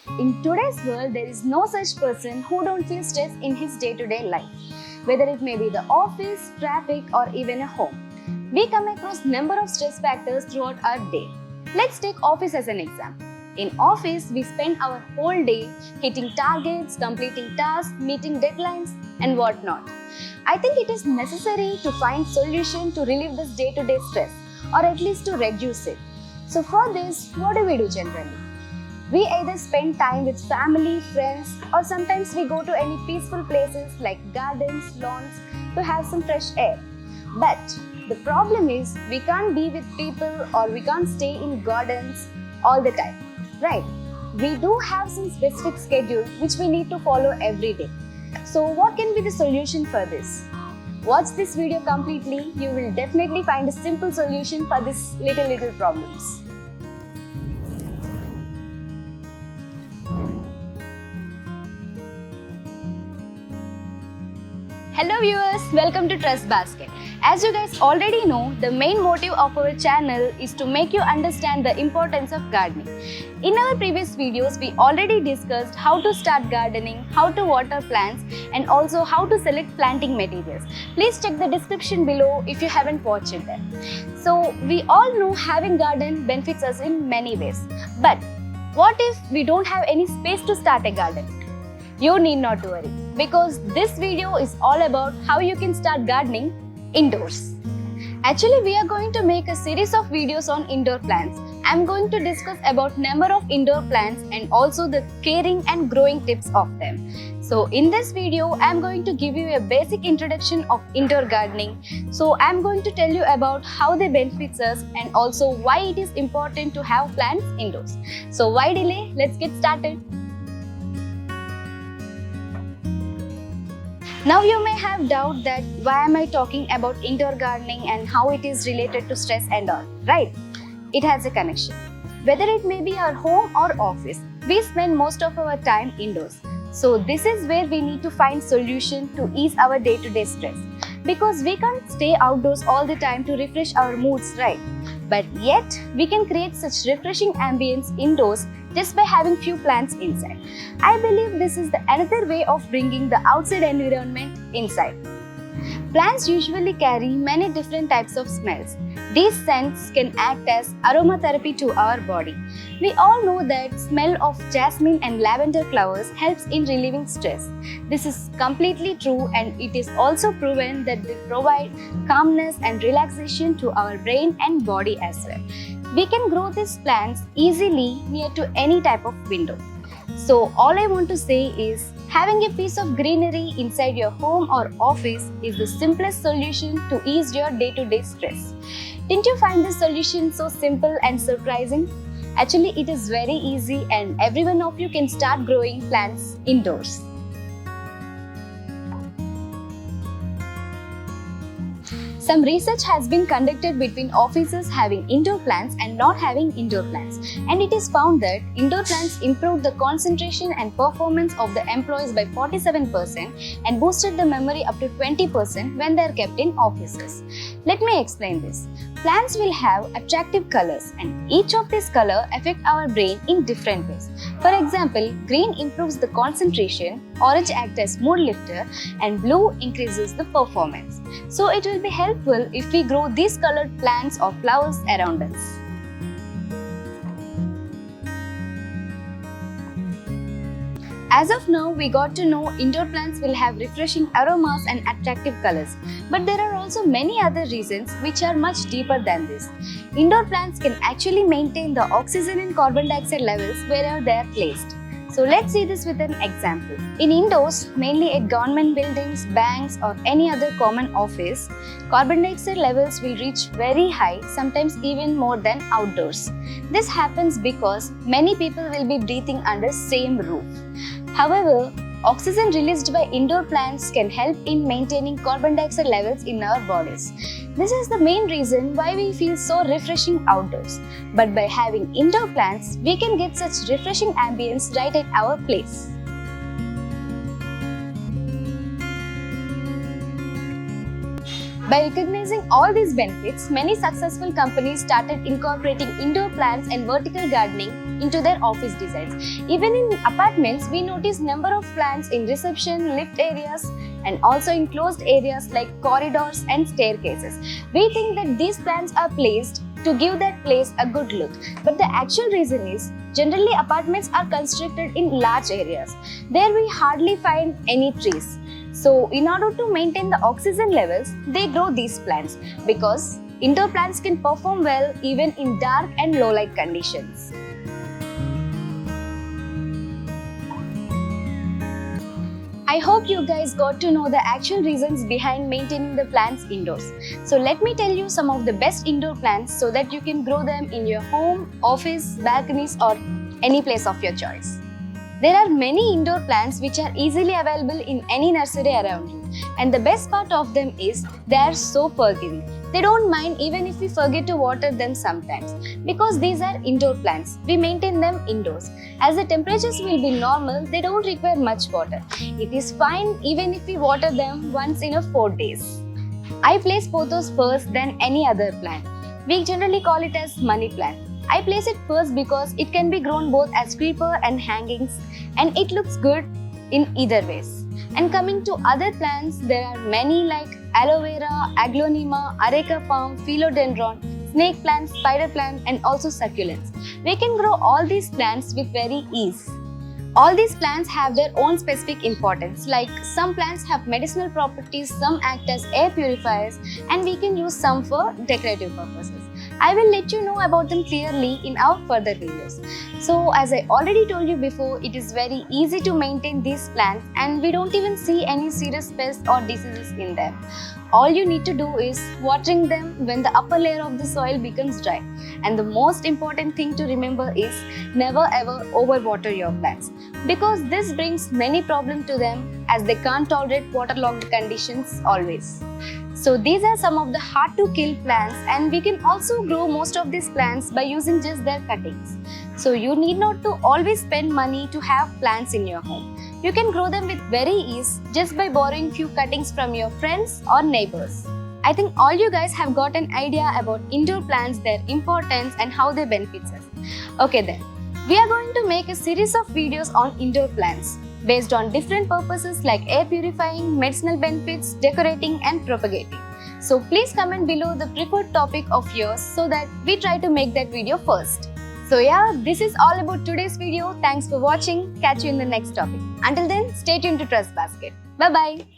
In today's world, there is no such person who don't feel stress in his day-to-day life, whether it may be the office, traffic, or even a home. We come across number of stress factors throughout our day. Let's take office as an example. In office, we spend our whole day hitting targets, completing tasks, meeting deadlines, and whatnot. I think it is necessary to find solution to relieve this day-to-day stress, or at least to reduce it. So for this, what do we do generally? We either spend time with family, friends, or sometimes we go to any peaceful places like gardens, lawns to have some fresh air. But the problem is we can't be with people or we can't stay in gardens all the time, right? We do have some specific schedule which we need to follow every day. So what can be the solution for this? Watch this video completely. You will definitely find a simple solution for these little problems. Hello viewers, welcome to TrustBasket. As you guys already know, the main motive of our channel is to make you understand the importance of gardening. In our previous videos, we already discussed how to start gardening, how to water plants, and also how to select planting materials. Please check the description below if you haven't watched it there. So we all know having garden benefits us in many ways. But what if we don't have any space to start a garden? You need not to worry, because this video is all about how you can start gardening indoors. Actually, we are going to make a series of videos on indoor plants. I'm going to discuss about number of indoor plants and also the caring and growing tips of them. So in this video, I'm going to give you a basic introduction of indoor gardening. So I'm going to tell you about how they benefit us and also why it is important to have plants indoors. So why delay? Let's get started. Now you may have doubt that why am I talking about indoor gardening and how it is related to stress and all, right? It has a connection. Whether it may be our home or office, we spend most of our time indoors. So this is where we need to find solution to ease our day-to-day stress. Because we can't stay outdoors all the time to refresh our moods, right? But yet, we can create such refreshing ambience indoors just by having few plants inside. I believe this is another way of bringing the outside environment inside. Plants usually carry many different types of smells. These scents can act as aromatherapy to our body. We all know that smell of jasmine and lavender flowers helps in relieving stress. This is completely true, and it is also proven that they provide calmness and relaxation to our brain and body as well. We can grow these plants easily near to any type of window. So all I want to say is, having a piece of greenery inside your home or office is the simplest solution to ease your day-to-day stress. Didn't you find this solution so simple and surprising? Actually, it is very easy and every one of you can start growing plants indoors. Some research has been conducted between offices having indoor plants and not having indoor plants, and it is found that indoor plants improved the concentration and performance of the employees by 47% and boosted the memory up to 20% when they are kept in offices. Let me explain this. Plants will have attractive colors, and each of these colors affect our brain in different ways. For example, green improves the concentration, orange acts as mood lifter, and blue increases the performance. So it will be helpful if we grow these colored plants or flowers around us. As of now, we got to know indoor plants will have refreshing aromas and attractive colors. But there are also many other reasons which are much deeper than this. Indoor plants can actually maintain the oxygen and carbon dioxide levels wherever they are placed. So let's see this with an example. In indoors, mainly at government buildings, banks, or any other common office, carbon dioxide levels will reach very high, sometimes even more than outdoors. This happens because many people will be breathing under same roof. However, oxygen released by indoor plants can help in maintaining carbon dioxide levels in our bodies. This is the main reason why we feel so refreshing outdoors. But by having indoor plants, we can get such refreshing ambience right at our place. By recognizing all these benefits, many successful companies started incorporating indoor plants and vertical gardening into their office designs. Even in apartments, we notice number of plants in reception, lift areas, and also in closed areas like corridors and staircases. We think that these plants are placed to give that place a good look. But the actual reason is, generally apartments are constructed in large areas. There we hardly find any trees. So in order to maintain the oxygen levels, they grow these plants because indoor plants can perform well even in dark and low light conditions. I hope you guys got to know the actual reasons behind maintaining the plants indoors. So let me tell you some of the best indoor plants so that you can grow them in your home, office, balconies or any place of your choice. There are many indoor plants which are easily available in any nursery around you. And the best part of them is they are so forgiving. They don't mind even if we forget to water them sometimes. Because these are indoor plants, we maintain them indoors. As the temperatures will be normal, they don't require much water. It is fine even if we water them once in 4 days. I place pothos first than any other plant. We generally call it as money plant. I place it first because it can be grown both as creeper and hangings and it looks good in either ways. And coming to other plants, there are many like aloe vera, aglaonema, areca palm, philodendron, snake plants, spider plant and also succulents. We can grow all these plants with very ease. All these plants have their own specific importance, like some plants have medicinal properties, some act as air purifiers and we can use some for decorative purposes. I will let you know about them clearly in our further videos. So as I already told you before, it is very easy to maintain these plants and we don't even see any serious pests or diseases in them. All you need to do is watering them when the upper layer of the soil becomes dry. And the most important thing to remember is never ever overwater your plants because this brings many problems to them as they can't tolerate waterlogged conditions always. So these are some of the hard to kill plants and we can also grow most of these plants by using just their cuttings. So you need not to always spend money to have plants in your home. You can grow them with very ease just by borrowing few cuttings from your friends or neighbors. I think all you guys have got an idea about indoor plants, their importance and how they benefit us. Okay then, we are going to make a series of videos on indoor plants based on different purposes like air purifying, medicinal benefits, decorating and propagating. So please comment below the preferred topic of yours so that we try to make that video first. So yeah, this is all about today's video. Thanks for watching. Catch you in the next topic. Until then, stay tuned to TrustBasket. Bye bye.